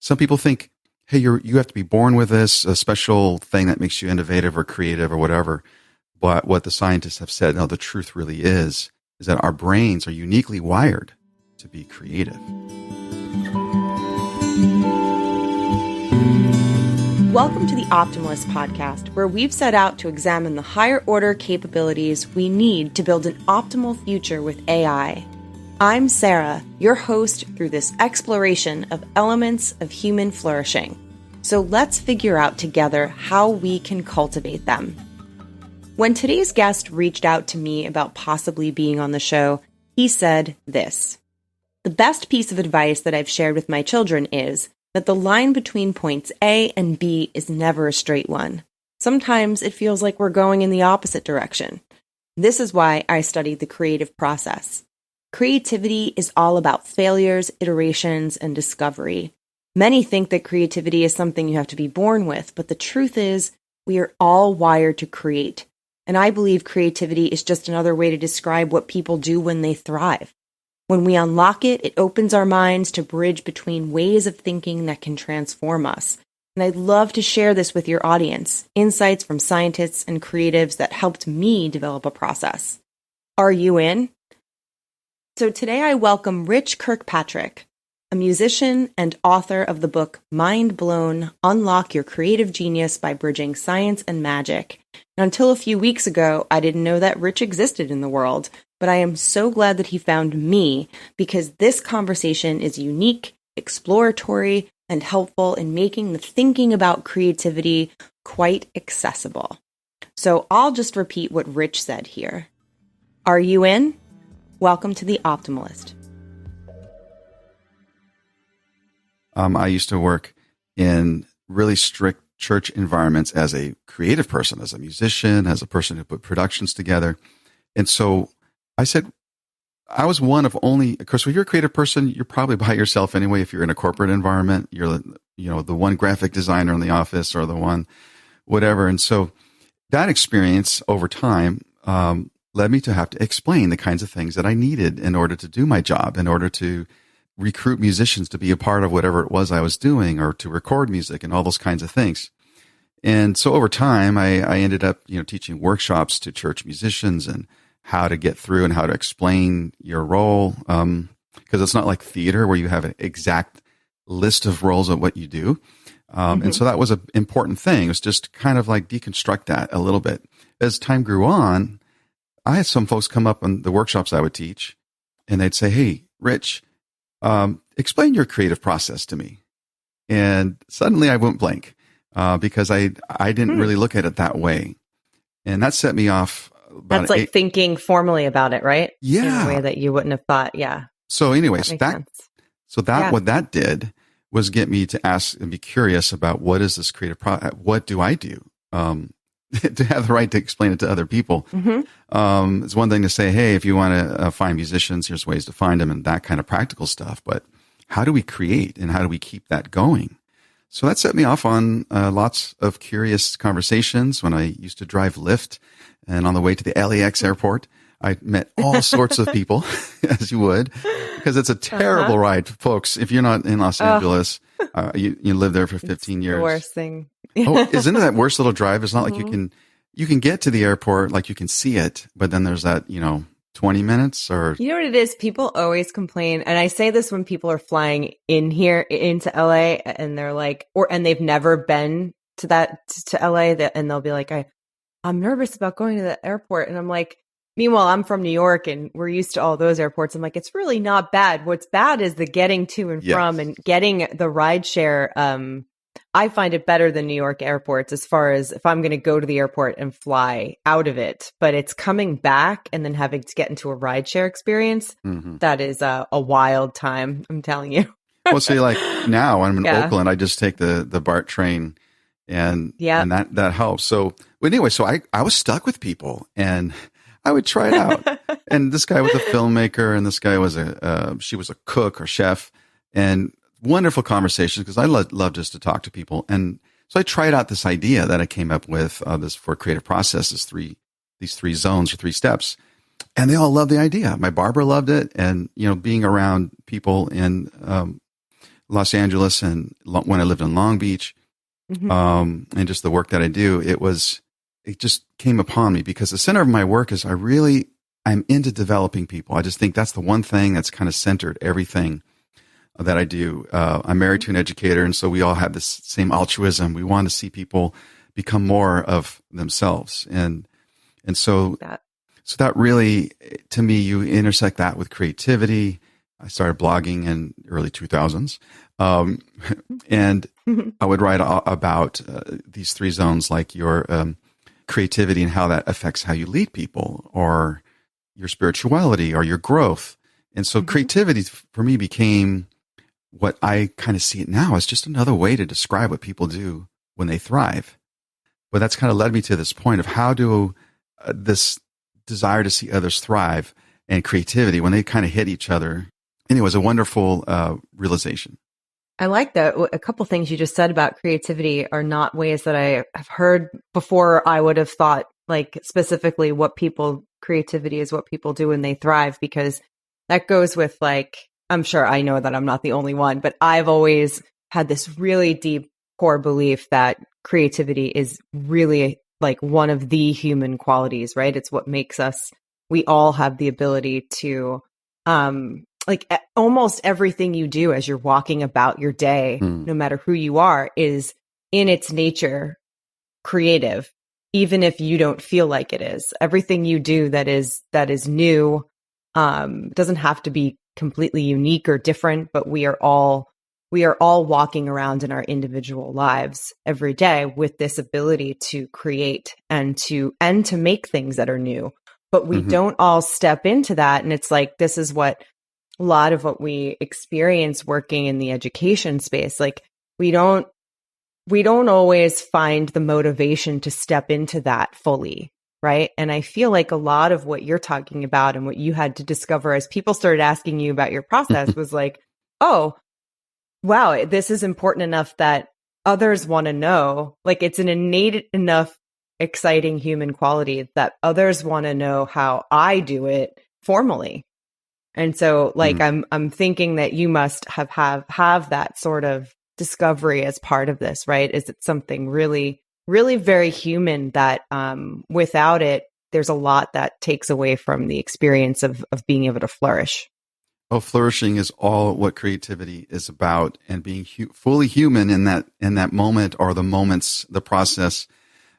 some people think, hey, you have to be born with this, a special thing that makes you innovative or creative or whatever. But what the scientists have said, no, the truth really is that our brains are uniquely wired to be creative. Welcome to the Optimalist podcast, where we've set out to examine the higher order capabilities we need to build an optimal future with AI. I'm Sarah, your host through this exploration of elements of human flourishing. So let's figure out together how we can cultivate them. When today's guest reached out to me about possibly being on the show, he said this: "The best piece of advice that I've shared with my children is that the line between points A and B is never a straight one. Sometimes it feels like we're going in the opposite direction. This is why I studied the creative process. Creativity is all about failures, iterations, and discovery. Many think that creativity is something you have to be born with, but the truth is we are all wired to create. And I believe creativity is just another way to describe what people do when they thrive. When we unlock it, it opens our minds to bridge between ways of thinking that can transform us. And I'd love to share this with your audience, insights from scientists and creatives that helped me develop a process. Are you in? So today I welcome Rich Kirkpatrick, a musician and author of the book Mind Blown: Unlock Your Creative Genius by Bridging Science and Magic. And until a few weeks ago, I didn't know that Rich existed in the world. But I am so glad that he found me, because this conversation is unique, exploratory, and helpful in making the thinking about creativity quite accessible. So I'll just repeat what Rich said here. Are you in? Welcome to the Optimalist. I used to work in really strict church environments as a creative person, as a musician, as a person who put productions together. And so I said, I was one of only, of course, when you're a creative person, you're probably by yourself anyway. If you're in a corporate environment, you're, the one graphic designer in the office or the one, whatever. And so that experience over time led me to have to explain the kinds of things that I needed in order to do my job, in order to recruit musicians to be a part of whatever it was I was doing, or to record music and all those kinds of things. And so over time, I ended up, teaching workshops to church musicians and how to get through and how to explain your role. Because it's not like theater where you have an exact list of roles of what you do. And so that was an important thing. It was just kind of like deconstruct that a little bit. As time grew on, I had some folks come up on the workshops I would teach, and they'd say, "Hey, Rich, explain your creative process to me." And suddenly I went blank because I didn't really look at it that way. And that set me off. That's like thinking formally about it, right? Yeah. In a way that you wouldn't have thought. Yeah. So anyways, that what that did was get me to ask and be curious about what is this creative process? What do I do? To have the right to explain it to other people. It's one thing to say, hey, if you want to find musicians, here's ways to find them and that kind of practical stuff. But how do we create and how do we keep that going? So that set me off on lots of curious conversations when I used to drive Lyft. And on the way to the LAX airport, I met all sorts of people, as you would, because it's a terrible ride, folks. If you're not in Los Angeles, you live there for 15 years. The worst thing. Isn't it that worst little drive? It's not like you can get to the airport, like you can see it, but then there's that, 20 minutes or. You know what it is? People always complain. And I say this when people are flying in here into LA and they're like, and they've never been to LA, and they'll be like, I'm nervous about going to the airport. And I'm like, meanwhile, I'm from New York and we're used to all those airports. I'm like, it's really not bad. What's bad is the getting to and from and getting the ride share. I find it better than New York airports as far as if I'm going to go to the airport and fly out of it, but it's coming back and then having to get into a rideshare experience. That is a wild time. I'm telling you. Well, see, like now I'm in Oakland, I just take the BART train and that helps. So anyway, so I was stuck with people and I would try it out. And this guy was a filmmaker and this guy was she was a cook or chef, and wonderful conversations because I love just to talk to people. And so I tried out this idea that I came up with this for creative processes, these three zones or three steps. And they all loved the idea. My barber loved it. And, being around people in Los Angeles and when I lived in Long Beach, and just the work that I do, it just came upon me because the center of my work is I'm into developing people. I just think that's the one thing that's kind of centered everything that I do. I'm married to an educator, and so we all have this same altruism. We want to see people become more of themselves, and so that really, to me, you intersect that with creativity. I started blogging in early 2000s, and I would write about these three zones, like your creativity and how that affects how you lead people, or your spirituality, or your growth. And so creativity for me became what I kind of see it now as just another way to describe what people do when they thrive. But that's kind of led me to this point of how do this desire to see others thrive and creativity, when they kind of hit each other. And it was a wonderful realization. I like that. A couple things you just said about creativity are not ways that I have heard before. I would have thought, like, specifically creativity is what people do when they thrive, because that goes with, like, I'm sure I know that I'm not the only one, but I've always had this really deep core belief that creativity is really like one of the human qualities, right? It's what makes us, we all have the ability to, like almost everything you do as you're walking about your day, no matter who you are, is in its nature creative, even if you don't feel like it is. Everything you do that is new, doesn't have to be completely unique or different, but we are all walking around in our individual lives every day with this ability to create and to make things that are new. But we don't all step into that. And it's like, this is what a lot of what we experience working in the education space. Like, we don't always find the motivation to step into that fully. Right. And I feel like a lot of what you're talking about and what you had to discover as people started asking you about your process was like, oh, wow, this is important enough that others want to know. Like, it's an innate enough, exciting human quality that others want to know how I do it formally. And so, like, I'm thinking that you must have that sort of discovery as part of this, right? Is it something really, really very human that without it, there's a lot that takes away from the experience of being able to flourish. Oh, flourishing is all what creativity is about, and being fully human in that moment, or the moments, the process.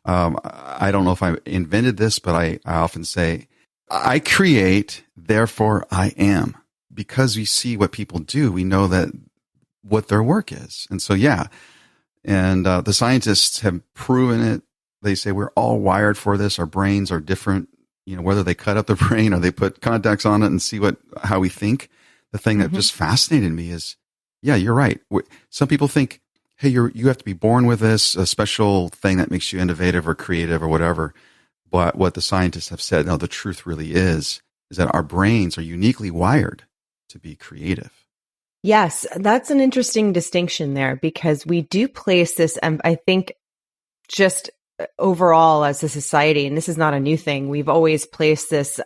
I don't know if I invented this, but I often say, I create, therefore I am. Because we see what people do, we know that what their work is. And so, yeah. And the scientists have proven it. They say we're all wired for this. Our brains are different, whether they cut up the brain or they put contacts on it and see how we think. The thing that just fascinated me is, yeah, you're right. Some people think, hey, you have to be born with this, a special thing that makes you innovative or creative or whatever. But what the scientists have said, no, the truth really is that our brains are uniquely wired to be creative. Yes, that's an interesting distinction there, because we do place this, I think, just overall as a society, and this is not a new thing, we've always placed this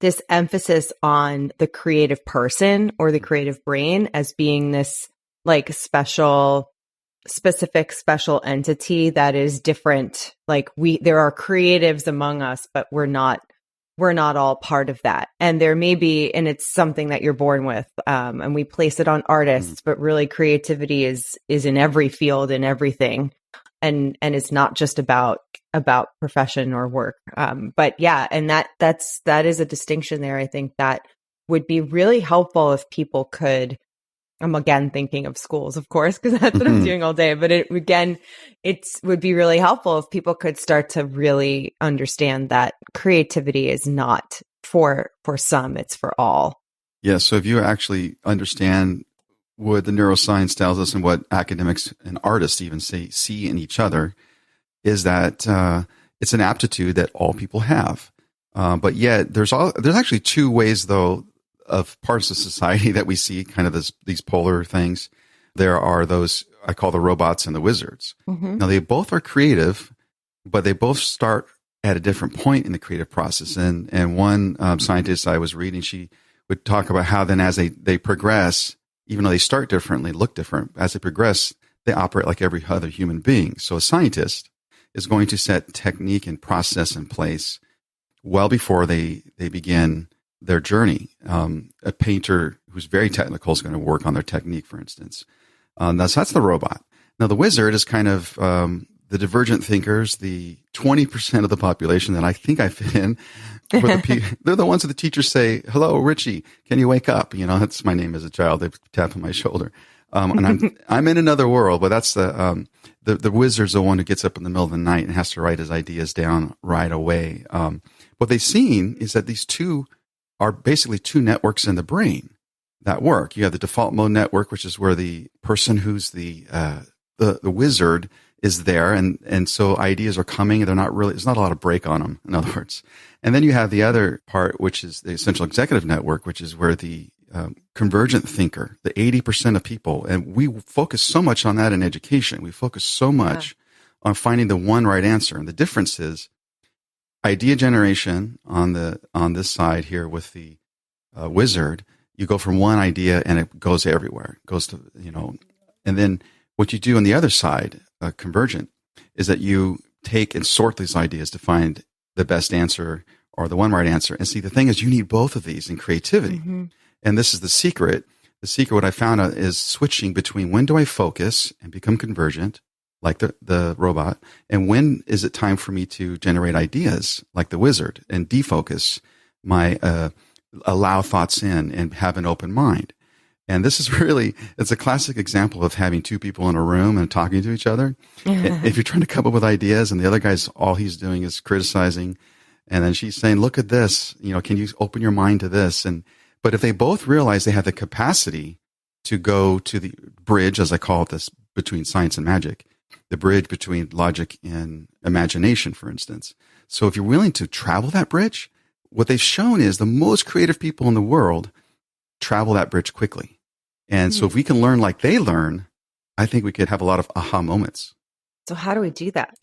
this emphasis on the creative person or the creative brain as being this like specific special entity that is different. Like, there are creatives among us, but we're not all part of that. And there may be, and it's something that you're born with, and we place it on artists, but really creativity is in every field, in everything. And it's not just about profession or work. But yeah, and that is a distinction there. I think that would be really helpful if people could, I'm again thinking of schools, of course, because that's what I'm doing all day. But it would be really helpful if people could start to really understand that creativity is not for some, it's for all. Yeah. So if you actually understand what the neuroscience tells us and what academics and artists even see in each other, is that it's an aptitude that all people have. But yet there's actually two ways, though, of parts of society that we see kind of these polar things. There are those I call the robots and the wizards. Now, they both are creative, but they both start at a different point in the creative process. And one scientist I was reading, she would talk about how then as they progress, even though they start differently, look different, as they progress, they operate like every other human being. So a scientist is going to set technique and process in place well before they begin their journey. A painter who's very technical is going to work on their technique, for instance. That's the robot. Now, the wizard is kind of the divergent thinkers, the 20% of the population that I think I fit in. They're the ones that the teachers say, "Hello, Richie, can you wake up?" That's my name as a child. They tap on my shoulder. And I'm in another world, but that's the wizard's the one who gets up in the middle of the night and has to write his ideas down right away. What they've seen is that these two are basically two networks in the brain that work. You have the default mode network, which is where the person who's the wizard is there. And so ideas are coming. There's not a lot of break on them, in other words. And then you have the other part, which is the essential executive network, which is where the convergent thinker, the 80% of people, and we focus so much on that in education. We focus so much on finding the one right answer. And the difference is idea generation on this side here with the wizard. You go from one idea and it goes everywhere. It goes to, and then what you do on the other side, convergent, is that you take and sort these ideas to find the best answer or the one right answer. And see, the thing is, you need both of these in creativity. Mm-hmm. And this is the secret. The secret, what I found out, is switching between when do I focus and become convergent, like the robot, and when is it time for me to generate ideas, like the wizard, and defocus my allow thoughts in and have an open mind. And this is it's a classic example of having two people in a room and talking to each other. If you're trying to come up with ideas and the other guy's, all he's doing is criticizing, and then she's saying, "Look at this, can you open your mind to this?" But if they both realize they have the capacity to go to the bridge, as I call it, this between science and magic, the bridge between logic and imagination, for instance. So if you're willing to travel that bridge, what they've shown is the most creative people in the world travel that bridge quickly. And so if we can learn like they learn, I think we could have a lot of aha moments. So how do we do that?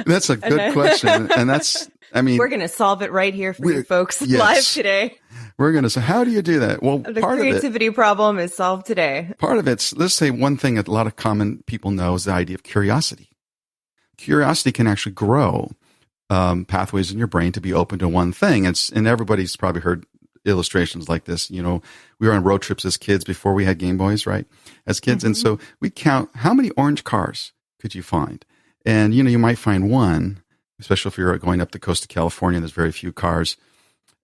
That's a good question. And we're going to solve it right here for you folks live today. We're going to say, how do you do that? Well, the creativity problem is solved today. Part of it's, let's say one thing that a lot of common people know is the idea of curiosity. Curiosity can actually grow pathways in your brain to be open to one thing. And everybody's probably heard illustrations like this. We were on road trips as kids before we had Game Boys, right? As kids. Mm-hmm. And so we count how many orange cars could you find? And, you might find one, especially if you're going up the coast of California, there's very few cars.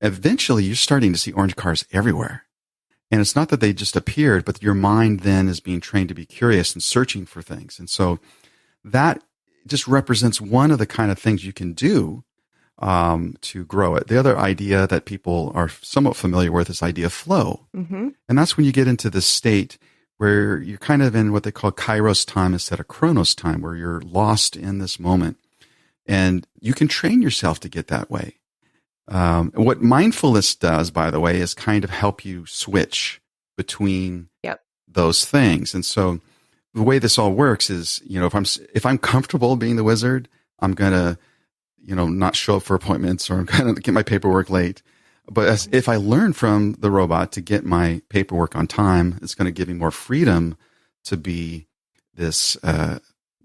Eventually you're starting to see orange cars everywhere. And it's not that they just appeared, but your mind then is being trained to be curious and searching for things. And so that just represents one of the kind of things you can do to grow it. The other idea that people are somewhat familiar with is idea of flow. Mm-hmm. And that's when you get into this state where you're kind of in what they call kairos time instead of chronos time, where you're lost in this moment. And you can train yourself to get that way. What mindfulness does, by the way, is kind of help you switch between those things. And so the way this all works is, if I'm comfortable being the wizard, I'm going to not show up for appointments, or I'm going to get my paperwork late. But if I learn from the robot to get my paperwork on time, it's going to give me more freedom to be this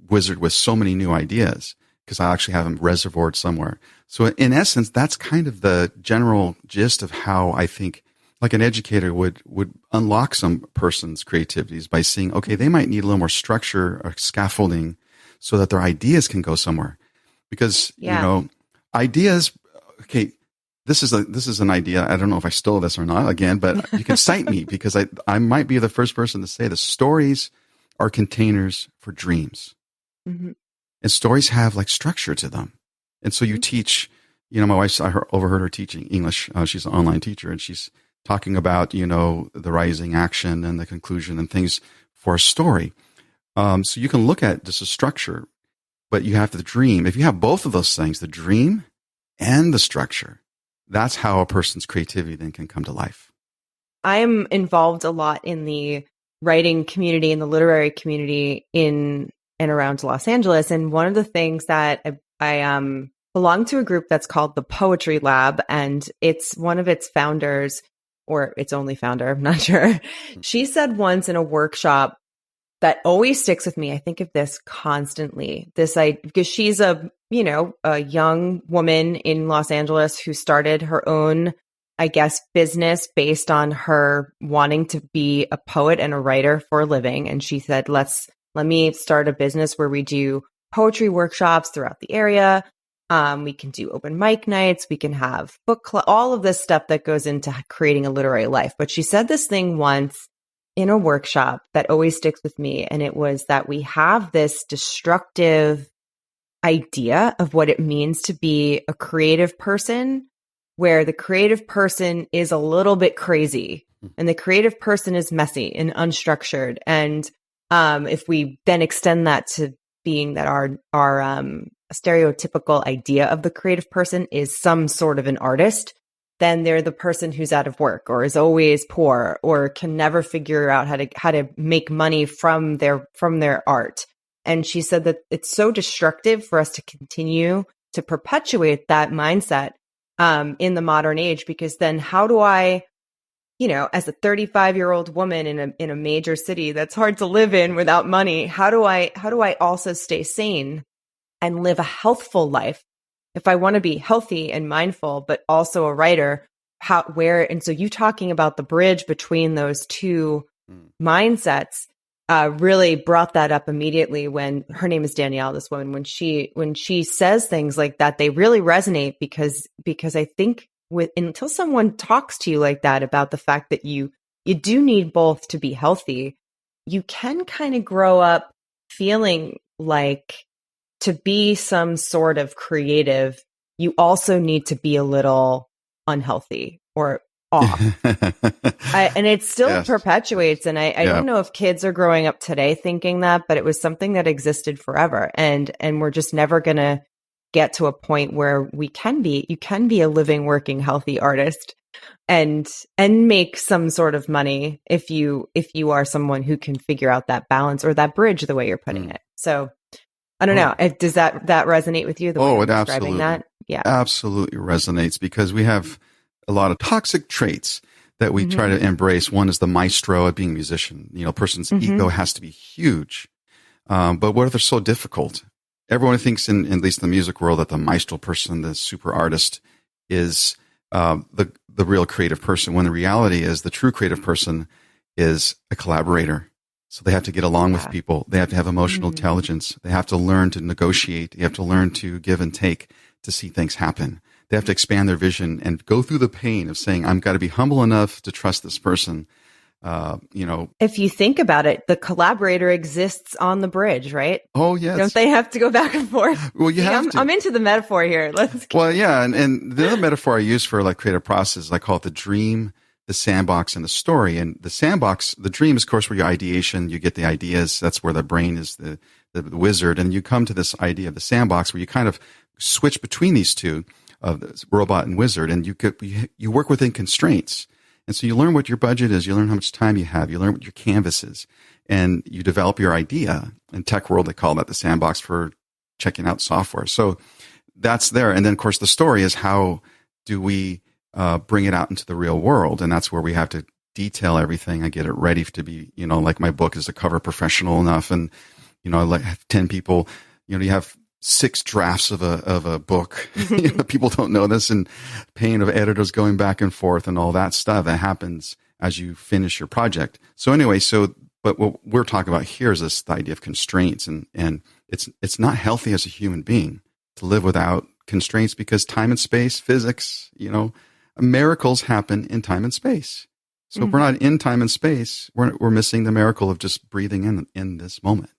wizard with so many new ideas, because I actually have them reservoired somewhere. So in essence, that's kind of the general gist of how I think like an educator would unlock some person's creativities by seeing, okay, they might need a little more structure or scaffolding so that their ideas can go somewhere. Because, ideas, okay, this is an idea. I don't know if I stole this or not again, but you can cite me because I might be the first person to say this. Stories are containers for dreams. Mm-hmm. And stories have like structure to them. And so you teach, my wife, I overheard her teaching English. She's an online teacher, and she's talking about, the rising action and the conclusion and things for a story. So you can look at just a structure, but you have the dream. If you have both of those things, the dream and the structure, that's how a person's creativity then can come to life. I'm involved a lot in the writing community and the literary community in and around Los Angeles. And one of the things that I belong to a group that's called the Poetry Lab, and it's one of its founders or its only founder, I'm not sure. She said once in a workshop that always sticks with me. I think of this constantly. Because she's a young woman in Los Angeles who started her own, I guess, business based on her wanting to be a poet and a writer for a living. And she said, let me start a business where we do poetry workshops throughout the area. We can do open mic nights. We can have book club, all of this stuff that goes into creating a literary life. But she said this thing once in a workshop that always sticks with me. And it was that we have this destructive idea of what it means to be a creative person, where the creative person is a little bit crazy and the creative person is messy and unstructured. And if we then extend that to being that our stereotypical idea of the creative person is some sort of an artist, then they're the person who's out of work or is always poor or can never figure out how to make money from their art. And she said that it's so destructive for us to continue to perpetuate that mindset in the modern age, because then how do I, as a 35-year-old woman in a major city that's hard to live in without money, how do I also stay sane and live a healthful life? If I want to be healthy and mindful, but also a writer, and so you talking about the bridge between those two mindsets really brought that up immediately when her name is Danielle, this woman, when she says things like that, they really resonate because I think until someone talks to you like that about the fact that you do need both to be healthy, you can kind of grow up feeling like to be some sort of creative, you also need to be a little unhealthy or off. And it still perpetuates. And I don't know if kids are growing up today thinking that, but it was something that existed forever. And we're just never going to get to a point where you can be a living, working, healthy artist and make some sort of money if you are someone who can figure out that balance or that bridge the way you're putting it. So I don't know. Does that resonate with you? The way it absolutely, that? Yeah, absolutely resonates, because we have a lot of toxic traits that we try to embrace. One is the maestro at being a musician. A person's ego has to be huge. But what if they're so difficult? Everyone thinks, at least in the music world, that the maestro person, the super artist, is the real creative person. When the reality is the true creative person is a collaborator. So they have to get along with people. They have to have emotional intelligence. They have to learn to negotiate. You have to learn to give and take to see things happen. They have to expand their vision and go through the pain of saying, I'm got to be humble enough to trust this person. If you think about it, the collaborator exists on the bridge, right? Oh, yes. Don't they have to go back and forth? Well, I'm into the metaphor here. And the other metaphor I use for like creative process, I call it the dream, the sandbox, and the story. And the sandbox, the dream is, of course, where your ideation, you get the ideas. That's where the brain is the wizard. And you come to this idea of the sandbox where you kind of switch between these two, of the robot and wizard, and you work within constraints. And so you learn what your budget is, you learn how much time you have, you learn what your canvas is, and you develop your idea. In tech world, they call that the sandbox for checking out software. So that's there. And then, of course, the story is how do we bring it out into the real world? And that's where we have to detail everything. I get it ready to be, like my book is to cover professional enough. And, I like have 10 people, you have 6 drafts of a book. People don't know this, and pain of editors going back and forth and all that stuff that happens as you finish your project. So anyway, but what we're talking about here is the idea of constraints, and it's not healthy as a human being to live without constraints, because time and space, physics, miracles happen in time and space. So if we're not in time and space, we're missing the miracle of just breathing in this moment.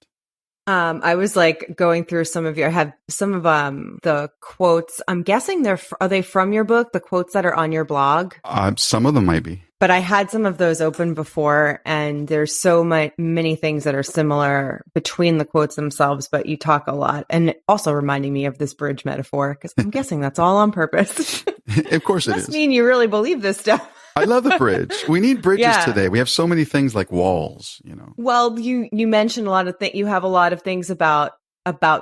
I was like going through I have some of the quotes. I'm guessing are they from your book, the quotes that are on your blog? Some of them might be. But I had some of those open before, and there's so many things that are similar between the quotes themselves, but you talk a lot. And also reminding me of this bridge metaphor, because I'm guessing that's all on purpose. Of course it is. Must mean you really believe this stuff. I love the bridge. We need bridges today. We have so many things like walls, Well, you mentioned a lot of things. You have a lot of things about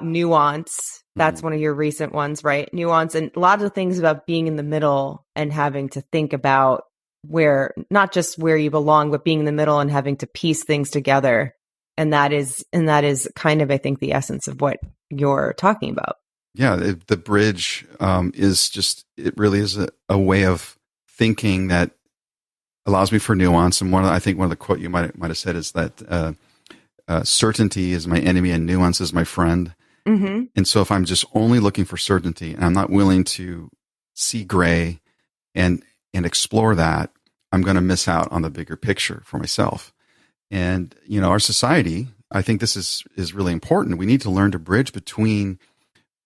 nuance. That's one of your recent ones, right? Nuance, and a lot of things about being in the middle and having to think about not just where you belong, but being in the middle and having to piece things together. And that is kind of, I think, the essence of what you're talking about. Yeah, the bridge is just, it really is a way of thinking that allows me for nuance. And I think one of the quote you might have said is that certainty is my enemy and nuance is my friend. Mm-hmm. And so if I'm just only looking for certainty and I'm not willing to see gray and explore that, I'm going to miss out on the bigger picture for myself. And, our society, I think this is really important. We need to learn to bridge between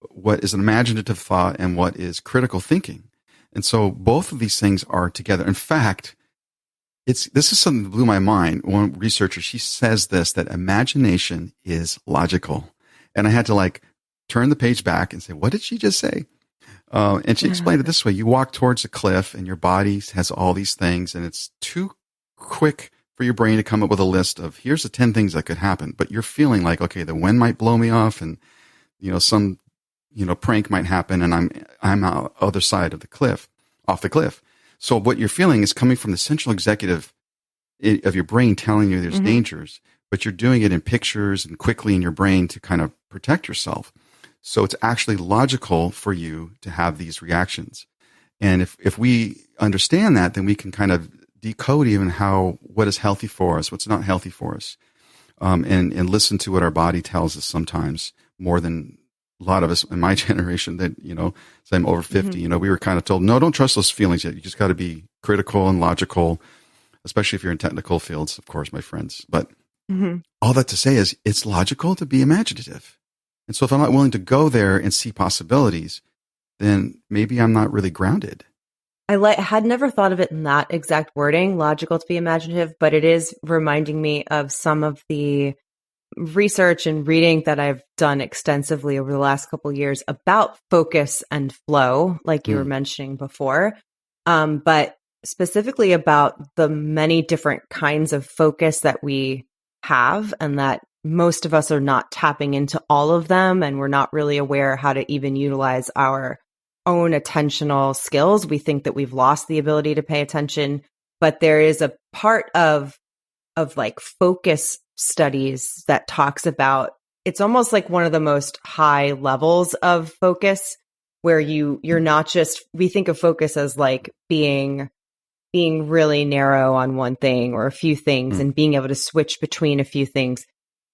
what is an imaginative thought and what is critical thinking. And so both of these things are together. In fact, this is something that blew my mind. One researcher, she says that imagination is logical. And I had to turn the page back and say, what did she just say? And she explained it this way. You walk towards a cliff and your body has all these things and it's too quick for your brain to come up with a list of here's the 10 things that could happen. But you're feeling like, okay, the wind might blow me off and, some, prank might happen and I'm on the other side of off the cliff. So what you're feeling is coming from the central executive of your brain telling you there's mm-hmm. dangers, but you're doing it in pictures and quickly in your brain to kind of protect yourself. So it's actually logical for you to have these reactions. And if we understand that, then we can kind of decode even what is healthy for us, what's not healthy for us, and listen to what our body tells us sometimes more than a lot of us in my generation that, so I'm over 50, mm-hmm. We were kind of told, no, don't trust those feelings yet. You just got to be critical and logical, especially if you're in technical fields, of course, my friends. But mm-hmm. all that to say is it's logical to be imaginative. And so if I'm not willing to go there and see possibilities, then maybe I'm not really grounded. I had never thought of it in that exact wording, logical to be imaginative, but it is reminding me of some of the research and reading that I've done extensively over the last couple of years about focus and flow, like you were mentioning before, but specifically about the many different kinds of focus that we have and that most of us are not tapping into all of them, and we're not really aware how to even utilize our own attentional skills. We think that we've lost the ability to pay attention, but there is a part of focus studies that talks about, it's almost like one of the most high levels of focus where you're not just, we think of focus as being really narrow on one thing or a few things and being able to switch between a few things.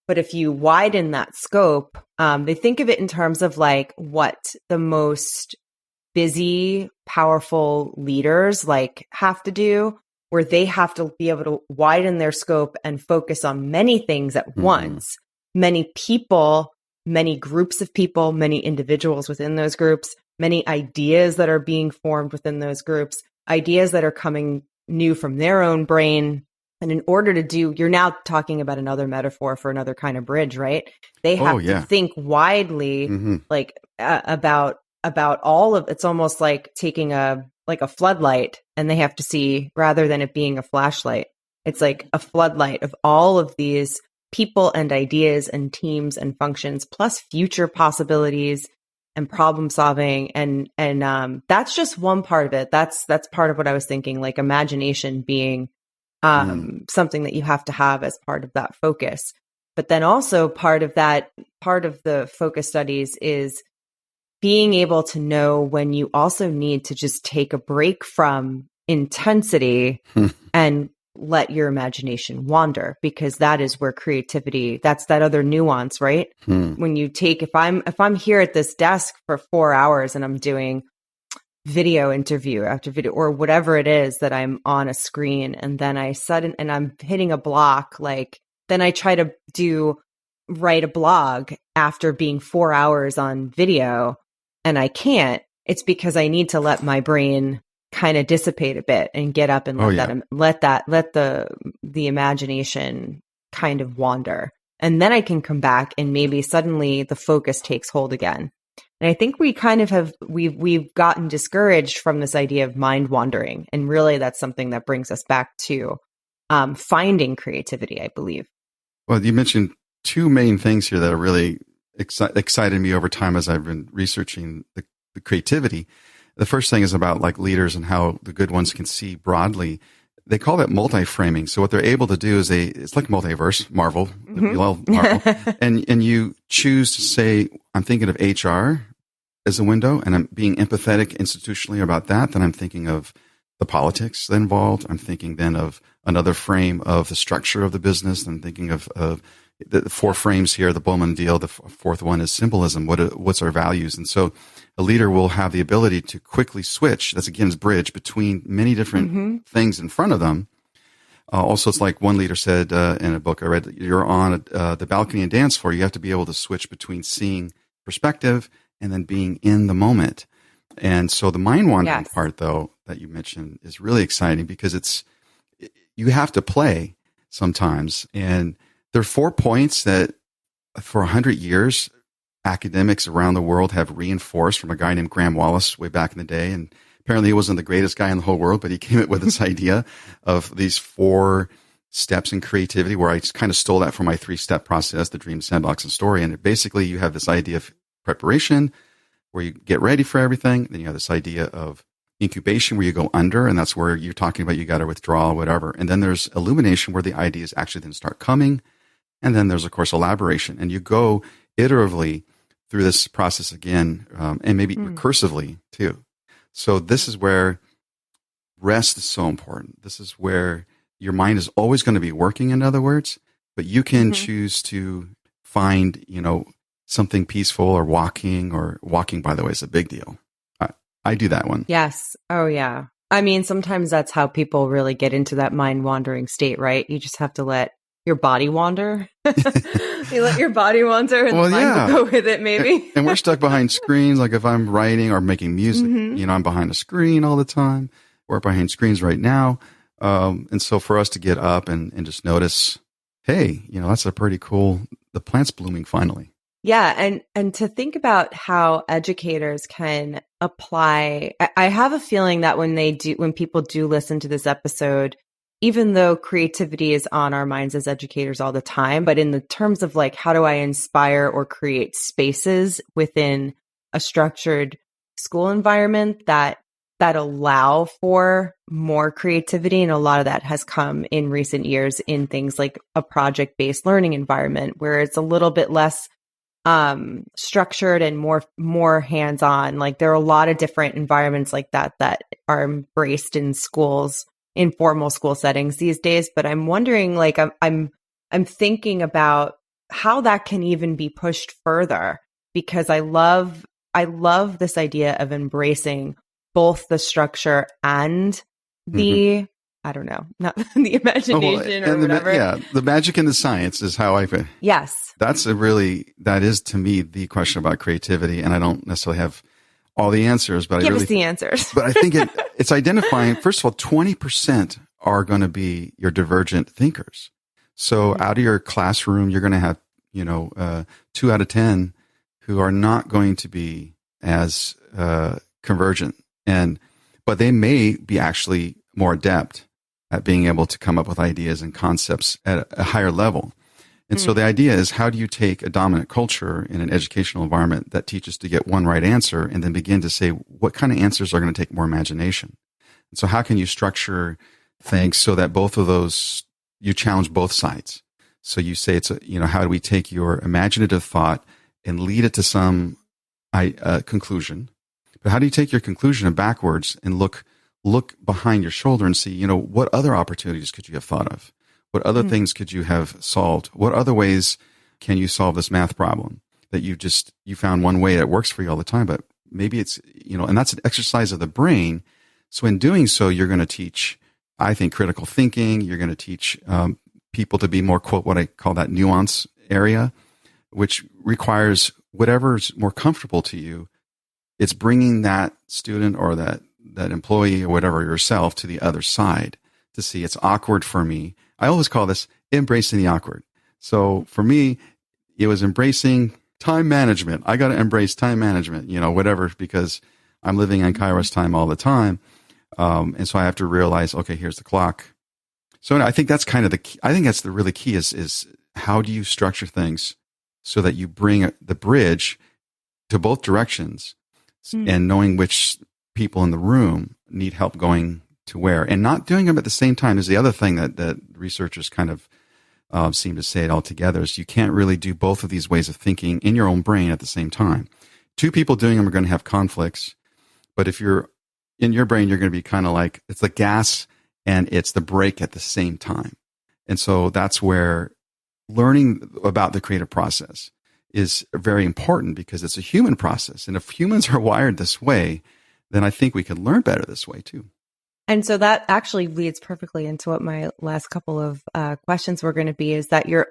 But if you widen that scope, they think of it in terms of what the most busy, powerful leaders have to do, where they have to be able to widen their scope and focus on many things at once, many people, many groups of people, many individuals within those groups, many ideas that are being formed within those groups, ideas that are coming new from their own brain. And in order to you're now talking about another metaphor for another kind of bridge, right? They have to think widely, about all of, it's almost like taking a floodlight, and they have to see, rather than it being a flashlight, it's like a floodlight of all of these people and ideas and teams and functions, plus future possibilities and problem solving. And that's just one part of it. That's part of what I was thinking, imagination being something that you have to have as part of that focus. But then also part of the focus studies is being able to know when you also need to just take a break from intensity and let your imagination wander, because that is where creativity, that's that other nuance, right? When you take, if I'm here at this desk for 4 hours and I'm doing video interview after video or whatever it is that I'm on a screen, and then and I'm hitting a block, then I try to write a blog after being 4 hours on video, and I can't. It's because I need to let my brain kind of dissipate a bit and get up and let the imagination kind of wander. And then I can come back and maybe suddenly the focus takes hold again. And I think we kind of we've gotten discouraged from this idea of mind wandering. And really that's something that brings us back to finding creativity, I believe. Well, you mentioned two main things here that are really excited me over time as I've been researching the creativity. the first thing is about like leaders and how the good ones can see broadly. They call that multi-framing. So what they're able to do is it's like multiverse, Marvel, we love Marvel. and you choose to say, I'm thinking of HR as a window, and I'm being empathetic institutionally about that. Then I'm thinking of the politics involved. I'm thinking then of another frame of the structure of the business. I'm thinking of the 4 frames here, the Bowman deal. The fourth one is symbolism. What's our values? And so a leader will have the ability to quickly switch. That's again, his bridge between many different things in front of them. Also, it's like one leader said in a book I read, that you're on the balcony and dance floor. You have to be able to switch between seeing perspective and then being in the moment. And so the mind wandering part, though, that you mentioned is really exciting because you have to play sometimes. And there are 4 points that for 100 years, academics around the world have reinforced from a guy named Graham Wallace way back in the day. And apparently he wasn't the greatest guy in the whole world, but he came up with this idea of these 4 steps in creativity, where I kind of stole that from my 3-step process, the dream, sandbox, and story. And basically you have this idea of preparation, where you get ready for everything. Then you have this idea of incubation, where you go under, and that's where you're talking about you got to withdraw, whatever. And then there's illumination, where the ideas actually then start coming. And then there's, of course, elaboration. And you go iteratively through this process again, and maybe recursively too. So this is where rest is so important. This is where your mind is always going to be working, in other words, but you can choose to find, something peaceful, or walking, by the way, is a big deal. I do that one. Yes. Oh, yeah. I mean, sometimes that's how people really get into that mind wandering state, right? You just have to let your body wander. You let your body wander, and the mind will go with it, maybe. And we're stuck behind screens. Like if I'm writing or making music, I'm behind a screen all the time. We're behind screens right now. And so for us to get up and just notice, hey, that's a pretty cool, the plant's blooming finally. Yeah. And to think about how educators can apply, I have a feeling that when people do listen to this episode, even though creativity is on our minds as educators all the time, but in the terms of like, how do I inspire or create spaces within a structured school environment that allow for more creativity. And a lot of that has come in recent years in things like a project-based learning environment, where it's a little bit less structured and more hands-on. Like there are a lot of different environments like that are embraced in schools, in formal school settings these days. But I'm wondering, like, I'm thinking about how that can even be pushed further, because I love this idea of embracing both the structure and the I don't know, not the imagination or whatever. The magic and the science is how I feel. Yes. That is to me the question about creativity. And I don't necessarily have all the answers, but Give us the answers. But I think it's identifying, first of all, 20% are going to be your divergent thinkers. So out of your classroom, you're going to have, 2 out of 10 who are not going to be as convergent. But they may be actually more adept at being able to come up with ideas and concepts at a higher level. And so the idea is, how do you take a dominant culture in an educational environment that teaches to get one right answer, and then begin to say, what kind of answers are going to take more imagination? And so how can you structure things so that both of those, you challenge both sides? So you say how do we take your imaginative thought and lead it to some conclusion? But how do you take your conclusion backwards and look behind your shoulder and see, what other opportunities could you have thought of? What other things could you have solved? What other ways can you solve this math problem that you found one way that works for you all the time, but maybe it's, and that's an exercise of the brain. So in doing so, you're going to teach, I think, critical thinking. You're going to teach people to be more, quote, what I call that nuance area, which requires whatever's more comfortable to you. It's bringing that student or that employee or whatever, yourself, to the other side to see it's awkward for me. I always call this embracing the awkward. So for me, it was embracing time management. I got to embrace time management, whatever, because I'm living on Kairos time all the time. And so I have to realize, okay, here's the clock. So I think that's kind of the key. I think that's the really key is how do you structure things so that you bring the bridge to both directions and knowing which people in the room need help going to where, and not doing them at the same time is the other thing that researchers kind of seem to say it all together, is you can't really do both of these ways of thinking in your own brain at the same time. Two people doing them are going to have conflicts, but if you're in your brain, you're going to be kind of like, it's the gas and it's the brake at the same time. And so that's where learning about the creative process is very important, because it's a human process. And if humans are wired this way, then I think we can learn better this way too. And so that actually leads perfectly into what my last couple of questions were going to be, is that your,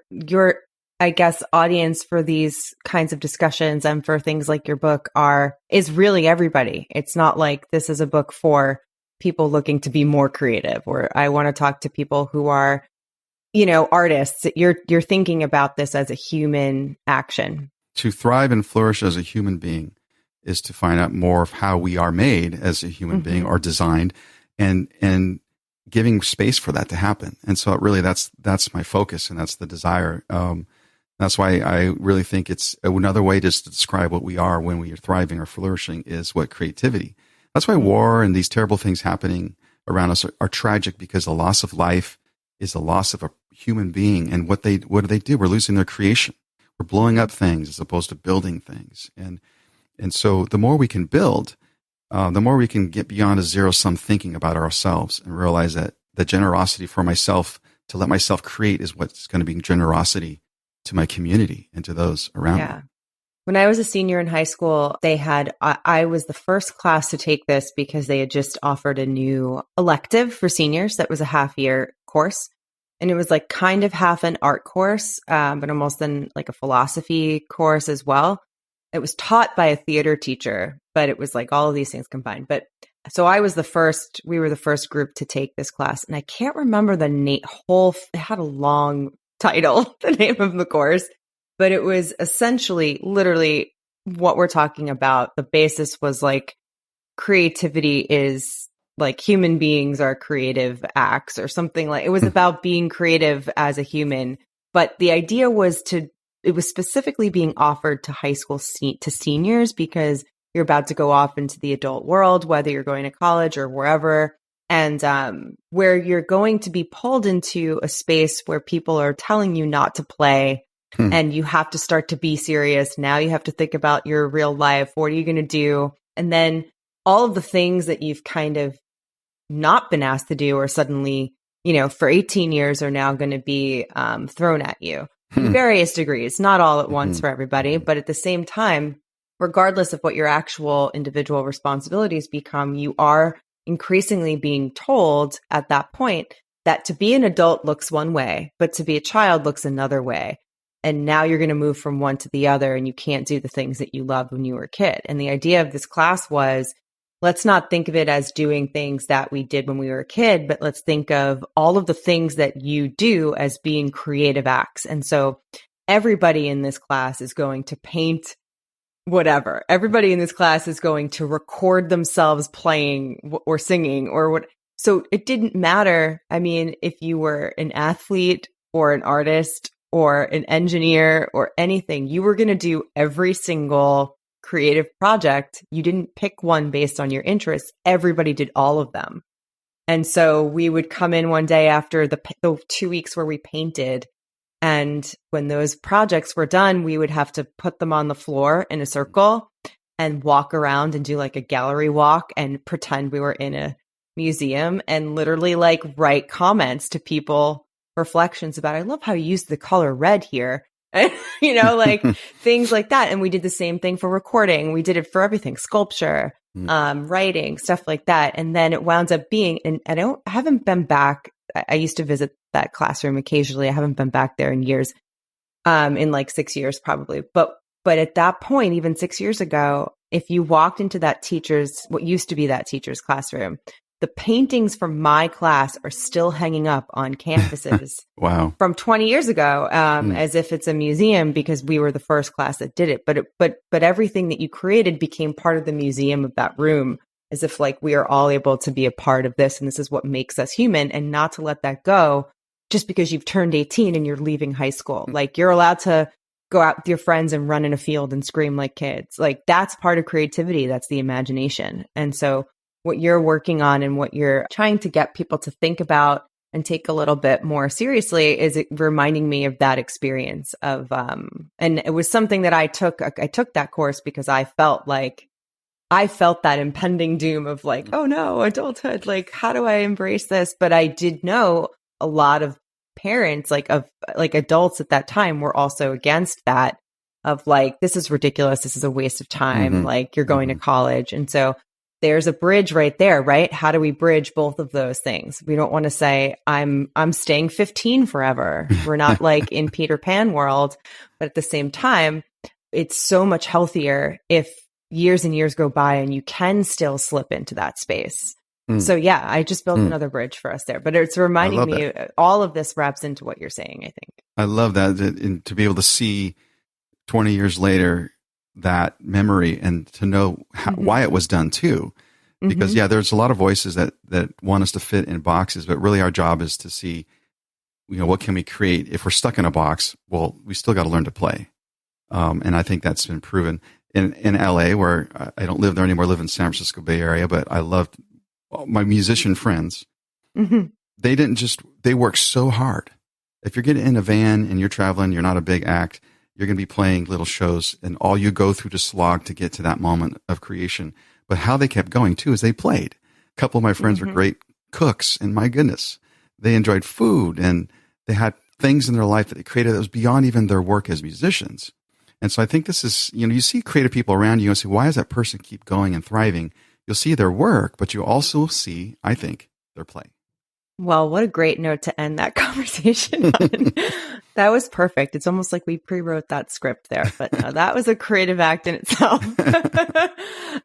I guess, audience for these kinds of discussions and for things like your book is really everybody. It's not like this is a book for people looking to be more creative, or I want to talk to people who are, artists. You're thinking about this as a human action. To thrive and flourish as a human being is to find out more of how we are made as a human being, or designed, and giving space for that to happen. And so that's my focus, and that's the desire. That's why I really think it's another way just to describe what we are when we are thriving or flourishing is what creativity. That's why war and these terrible things happening around us are tragic, because the loss of life is the loss of a human being. And what do they do? We're losing their creation. We're blowing up things as opposed to building things. And so the more we can build, the more we can get beyond a zero-sum thinking about ourselves and realize that the generosity for myself, to let myself create, is what's going to be generosity to my community and to those around me. When I was a senior in high school, I was the first class to take this because they had just offered a new elective for seniors that was a half-year course. And it was like kind of half an art course, but almost then like a philosophy course as well. It was taught by a theater teacher, but it was like all of these things combined. But so we were the first group to take this class. And I can't remember it had a long title, the name of the course, but it was essentially literally what we're talking about. The basis was like creativity is like human beings are creative acts, or something like it was about being creative as a human. But the idea was it was specifically being offered to high school to seniors, because you're about to go off into the adult world, whether you're going to college or wherever. And where you're going to be pulled into a space where people are telling you not to play, and you have to start to be serious. Now you have to think about your real life. What are you going to do? And then all of the things that you've kind of not been asked to do, or suddenly, for 18 years are now going to be thrown at you in various degrees, not all at once for everybody. But at the same time, regardless of what your actual individual responsibilities become, you are increasingly being told at that point that to be an adult looks one way, but to be a child looks another way. And now you're going to move from one to the other, and you can't do the things that you loved when you were a kid. And the idea of this class was, let's not think of it as doing things that we did when we were a kid, but let's think of all of the things that you do as being creative acts. And so everybody in this class is going to paint whatever. Everybody in this class is going to record themselves playing or singing or what. So it didn't matter. I mean, if you were an athlete or an artist or an engineer or anything, you were going to do every single creative project. You didn't pick one based on your interests. Everybody did all of them. And so we would come in one day after the 2 weeks where we painted. And when those projects were done, we would have to put them on the floor in a circle and walk around and do like a gallery walk and pretend we were in a museum and literally like write comments to people, reflections about, I love how you used the color red here. Like things like that. And we did the same thing for recording. We did it for everything, sculpture, writing, stuff like that. And then it wound up being, and I haven't been back. I used to visit that classroom occasionally. I haven't been back there in years, in like 6 years probably. But at that point, even 6 years ago, if you walked into what used to be that teacher's classroom, the paintings from my class are still hanging up on campuses. Wow. From 20 years ago, as if it's a museum, because we were the first class that did it. But everything that you created became part of the museum of that room, as if like we are all able to be a part of this, and this is what makes us human, and not to let that go just because you've turned 18 and you're leaving high school. Like you're allowed to go out with your friends and run in a field and scream like kids. Like that's part of creativity. That's the imagination. And so what you're working on and what you're trying to get people to think about and take a little bit more seriously is it reminding me of that experience of, and it was something that I took that course because I felt that impending doom of like, oh no, adulthood, like, how do I embrace this? But I did know a lot of parents, like adults at that time were also against that of like, this is ridiculous. This is a waste of time. Like you're going to college. And so there's a bridge right there, right? How do we bridge both of those things? We don't want to say, I'm staying 15 forever. We're not like in Peter Pan world, but at the same time, it's so much healthier if years and years go by and you can still slip into that space. So yeah, I just built another bridge for us there, but it's reminding me, all of this wraps into what you're saying, I think. I love that, and to be able to see 20 years later that memory and to know why it was done too. Because there's a lot of voices that want us to fit in boxes, but really our job is to see, what can we create? If we're stuck in a box, well, we still got to learn to play. And I think that's been proven in LA, where I don't live there anymore. I live in San Francisco Bay Area, but I loved my musician friends. They work so hard. If you're getting in a van and you're traveling, you're not a big act, you're going to be playing little shows, and all you go through to slog to get to that moment of creation. But how they kept going too is they played. A couple of my friends were great cooks, and my goodness, they enjoyed food, and they had things in their life that they created that was beyond even their work as musicians. And so I think this is, you see creative people around you and say, why does that person keep going and thriving? You'll see their work, but you also see, I think, their play. Well, what a great note to end that conversation on. That was perfect. It's almost like we pre-wrote that script there, but no, that was a creative act in itself.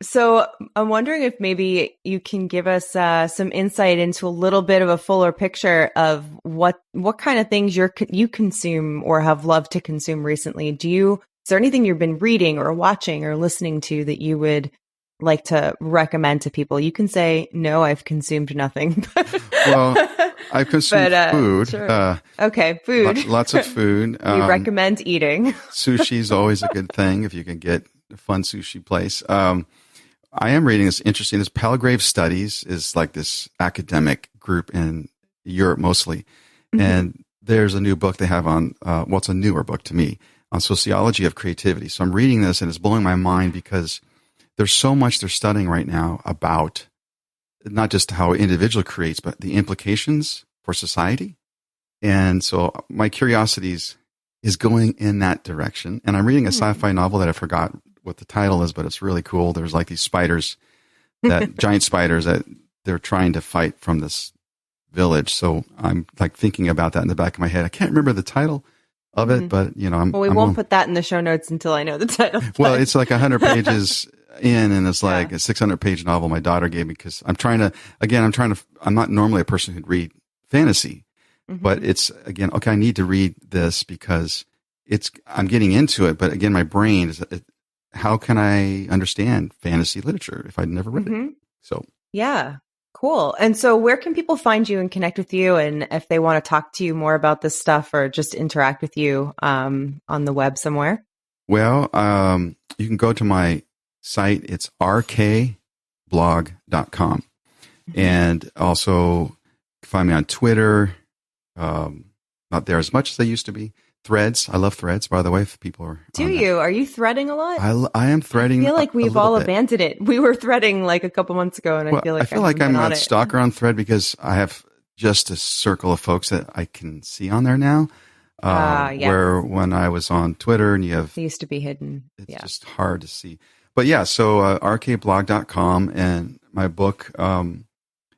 So I'm wondering if maybe you can give us some insight into a little bit of a fuller picture of what kind of things you consume or have loved to consume recently. Is there anything you've been reading or watching or listening to that you would like to recommend to people? You can say, no, I've consumed nothing. Well, I've consumed food. Sure. Okay, food. Lots of food. We recommend eating. Sushi is always a good thing if you can get a fun sushi place. I am reading this interesting. This Palgrave Studies is like this academic group in Europe mostly. And there's a new book they have on, it's a newer book to me, on sociology of creativity. So I'm reading this and it's blowing my mind because there's so much they're studying right now about not just how an individual creates, but the implications for society. And so my curiosity is going in that direction. And I'm reading a sci-fi novel that I forgot what the title is, but it's really cool. There's like these spiders, giant spiders that they're trying to fight from this village. So I'm like thinking about that in the back of my head. I can't remember the title of it, but we won't put that in the show notes until I know the title. Well, it's like 100 pages in, and it's like a 600-page novel my daughter gave me because I'm not normally a person who'd read fantasy, but it's again, okay, I need to read this because I'm getting into it. But again, my brain is, how can I understand fantasy literature if I'd never read it? So yeah. Cool. And so where can people find you and connect with you? And if they want to talk to you more about this stuff or just interact with you on the web somewhere? Well, you can go to my site. It's rkblog.com. And also find me on Twitter. Not there as much as I used to be. Threads. I love Threads, by the way, if people are. Do you? Are you threading a lot? I am threading. I feel like we've all abandoned it. We were threading like a couple months ago, and I feel like I'm a stalker on Thread because I have just a circle of folks that I can see on there now. Where when I was on Twitter and it used to be hidden. It's just hard to see. But yeah, so rkblog.com, and my book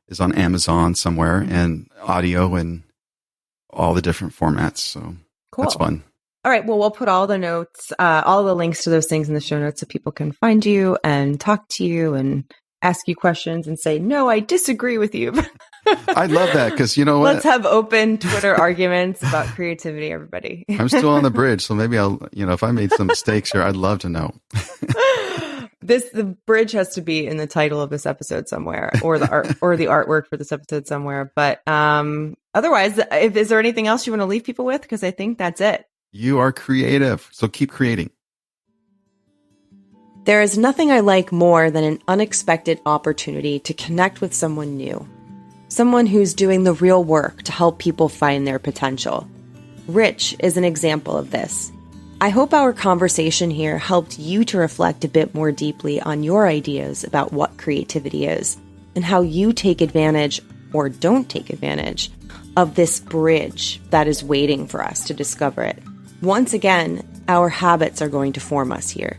is on Amazon somewhere, and audio and all the different formats. So. Cool. That's fun. All right. Well, we'll put all the notes, all the links to those things in the show notes so people can find you and talk to you and ask you questions and say, no, I disagree with you. I love that because you know what? Let's have open Twitter arguments about creativity, everybody. I'm still on the bridge. So maybe if I made some mistakes here, I'd love to know. The bridge has to be in the title of this episode somewhere, or the art or the artwork for this episode somewhere. But otherwise, is there anything else you want to leave people with? Because I think that's it. You are creative, so keep creating. There is nothing I like more than an unexpected opportunity to connect with someone new. Someone who's doing the real work to help people find their potential. Rich is an example of this. I hope our conversation here helped you to reflect a bit more deeply on your ideas about what creativity is and how you take advantage or don't take advantage of this bridge that is waiting for us to discover it. Once again, our habits are going to form us here.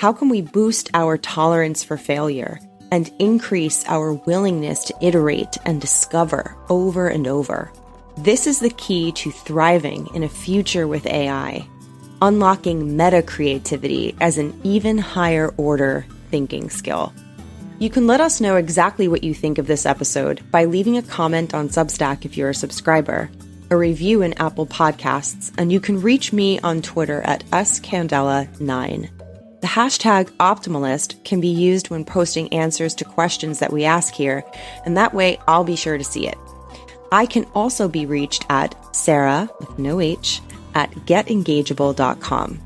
How can we boost our tolerance for failure and increase our willingness to iterate and discover over and over? This is the key to thriving in a future with AI, unlocking meta-creativity as an even higher order thinking skill. You can let us know exactly what you think of this episode by leaving a comment on Substack if you're a subscriber, a review in Apple Podcasts, and you can reach me on Twitter at scandela9. The hashtag Optimalist can be used when posting answers to questions that we ask here, and that way I'll be sure to see it. I can also be reached at Sarah, with no H, at getengageable.com.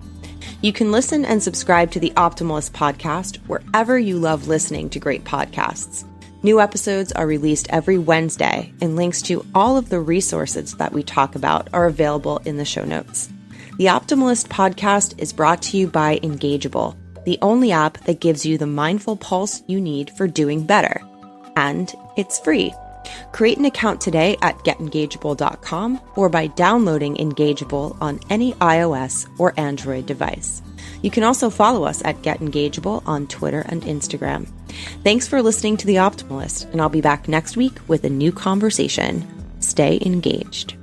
You can listen and subscribe to the Optimalist podcast wherever you love listening to great podcasts. New episodes are released every Wednesday, and links to all of the resources that we talk about are available in the show notes. The Optimalist podcast is brought to you by Engageable, the only app that gives you the mindful pulse you need for doing better. And it's free. Create an account today at getengageable.com or by downloading Engageable on any iOS or Android device. You can also follow us at GetEngageable on Twitter and Instagram. Thanks for listening to The Optimalist, and I'll be back next week with a new conversation. Stay engaged.